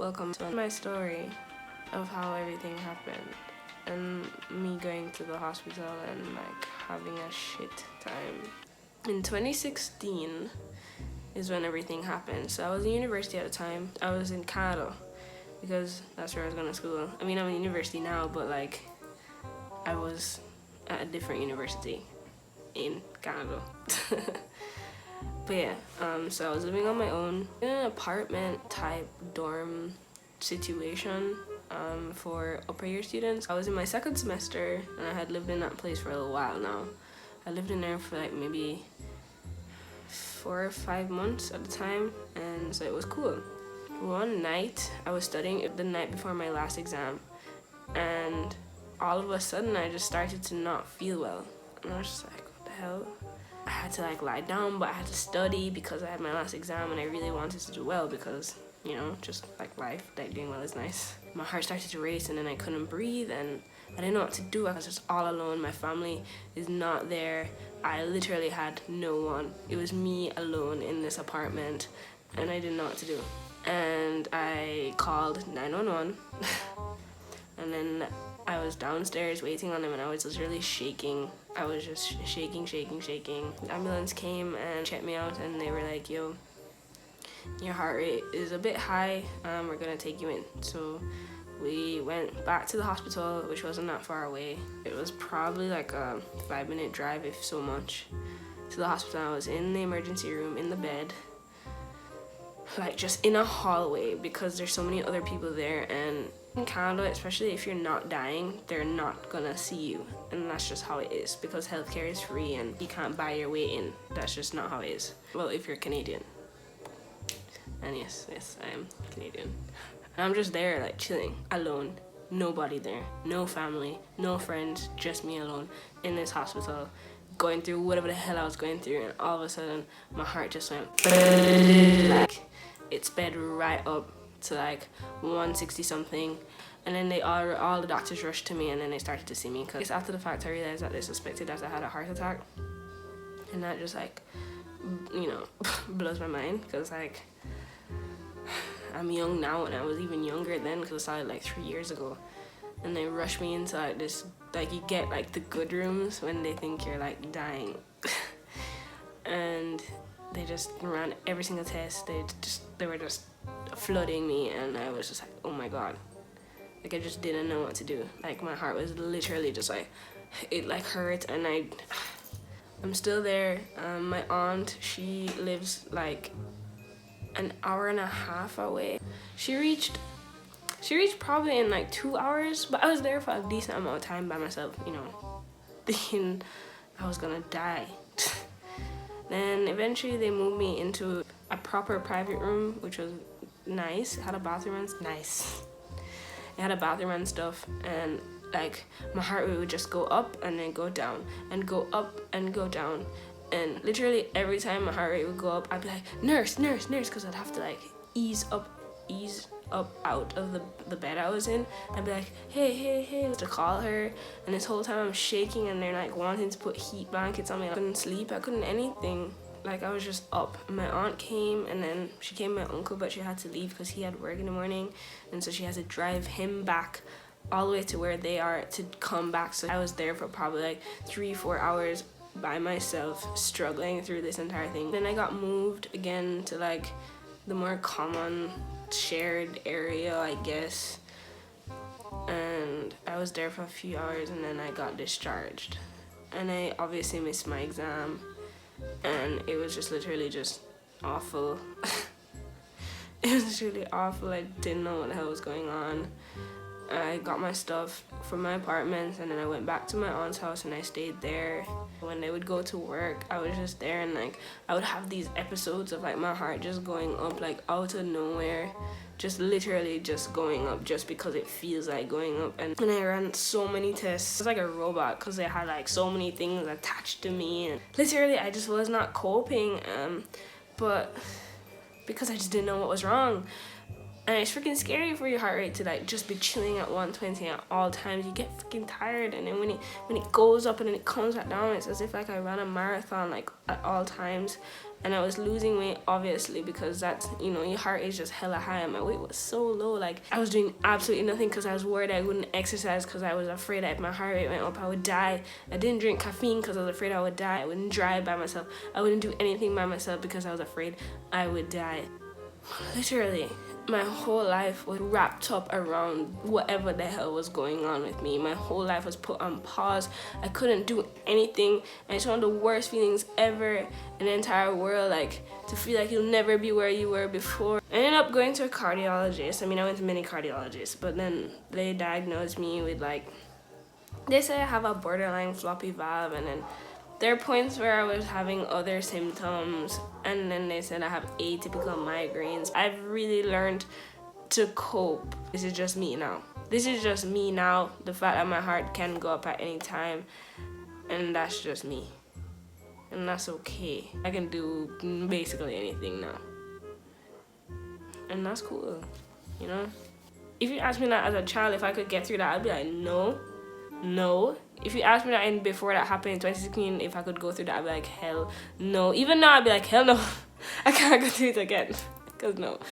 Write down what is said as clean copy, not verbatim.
Welcome to my story of how everything happened and me going to the hospital and like having a shit time. In 2016 is when everything happened. So I was in university at the time. I was in Canada because that's where I was going to school. I mean, I'm in university now, but like I was at a different university in Canada. But yeah, so I was living on my own in an apartment type dorm situation for upper year students. I was in my second semester and I had lived in that place for a little while now. I lived in there for like maybe 4 or 5 months at the time, and so it was cool. One night I was studying the night before my last exam, and all of a sudden I just started to not feel well, and I was just like, what the hell? I had to like lie down, but I had to study because I had my last exam and I really wanted to do well because, you know, just like life, like doing well is nice. My heart started to race and then I couldn't breathe and I didn't know what to do. I was just all alone. My family is not there. I literally had no one. It was me alone in this apartment and I didn't know what to do. And I called 911 and then I was downstairs waiting on them and I was literally shaking. I was just shaking. The ambulance came and checked me out and they were like, yo, your heart rate is a bit high, we're gonna take you in. So we went back to the hospital, which wasn't that far away. It was probably like a 5-minute drive, if so much, to the hospital. I was in the emergency room, in the bed, like just in a hallway because there's so many other people there, and in Canada, especially if you're not dying, they're not gonna see you, and that's just how it is because healthcare is free and you can't buy your way in. That's just not how it is. Well, if you're Canadian. And yes, I am Canadian. And I'm just there like chilling, alone, nobody there, no family, no friends, just me alone in this hospital, going through whatever the hell I was going through, and all of a sudden my heart just went like it sped right up to like 160 something, and then all the doctors rushed to me and then they started to see me because after the fact I realized that they suspected that I had a heart attack, and that just like, you know, blows my mind because like I'm young now and I was even younger then because I started like 3 years ago, and they rushed me into like this, like you get like the good rooms when they think you're like dying and they just ran every single test. They were just flooding me and I was just like, oh my god, like I just didn't know what to do. Like my heart was literally just like, it like hurt, and I'm still there. My aunt, she lives like an hour and a half away. She reached probably in like 2 hours, but I was there for a decent amount of time by myself, you know, thinking I was gonna die. Then eventually they moved me into a proper private room, which was nice. It had a bathroom and nice. It had a bathroom and stuff, and like my heart rate would just go up and then go down and go up and go down. And literally every time my heart rate would go up, I'd be like, nurse, because I'd have to like ease up out of the bed I was in. I'd be like, hey, to call her, and this whole time I'm shaking and they're like wanting to put heat blankets on me. I couldn't sleep, I couldn't anything. Like I was just up. My aunt came, and then she came with my uncle, but she had to leave because he had work in the morning, and so she had to drive him back all the way to where they are to come back. So I was there for probably like 3-4 hours by myself, struggling through this entire thing. Then I got moved again to like the more common shared area, I guess, and I was there for a few hours and then I got discharged, and I obviously missed my exam, and it was just literally just awful. It was really awful. I didn't know what the hell was going on. I got my stuff from my apartment and then I went back to my aunt's house and I stayed there. When they would go to work, I was just there, and like I would have these episodes of like my heart just going up like out of nowhere, just literally just going up just because it feels like going up. And I ran so many tests. It was like a robot because they had like so many things attached to me, and literally I just was not coping, but because I just didn't know what was wrong. And it's freaking scary for your heart rate to like just be chilling at 120 at all times. You get freaking tired, and then when it goes up and then it comes back down, it's as if like I ran a marathon like at all times. And I was losing weight, obviously, because that's, you know, your heart is just hella high and my weight was so low. Like, I was doing absolutely nothing because I was worried I wouldn't exercise because I was afraid that if my heart rate went up, I would die. I didn't drink caffeine because I was afraid I would die. I wouldn't drive by myself. I wouldn't do anything by myself because I was afraid I would die. Literally, my whole life was wrapped up around whatever the hell was going on with me. My whole life was put on pause. I couldn't do anything, and it's one of the worst feelings ever in the entire world, like to feel like you'll never be where you were before. I ended up going to a cardiologist. I mean, I went to many cardiologists, but then they diagnosed me with like, they say I have a borderline floppy valve, and then there are points where I was having other symptoms, and then they said I have atypical migraines. I've really learned to cope. This is just me now. This is just me now. The fact that my heart can go up at any time, and that's just me. And that's okay. I can do basically anything now. And that's cool, you know? If you asked me that as a child, if I could get through that, I'd be like, no. If you asked me that before that happened in 2016, if I could go through that, I'd be like, hell no. Even now, I'd be like, hell no. I can't go through it again. Because no.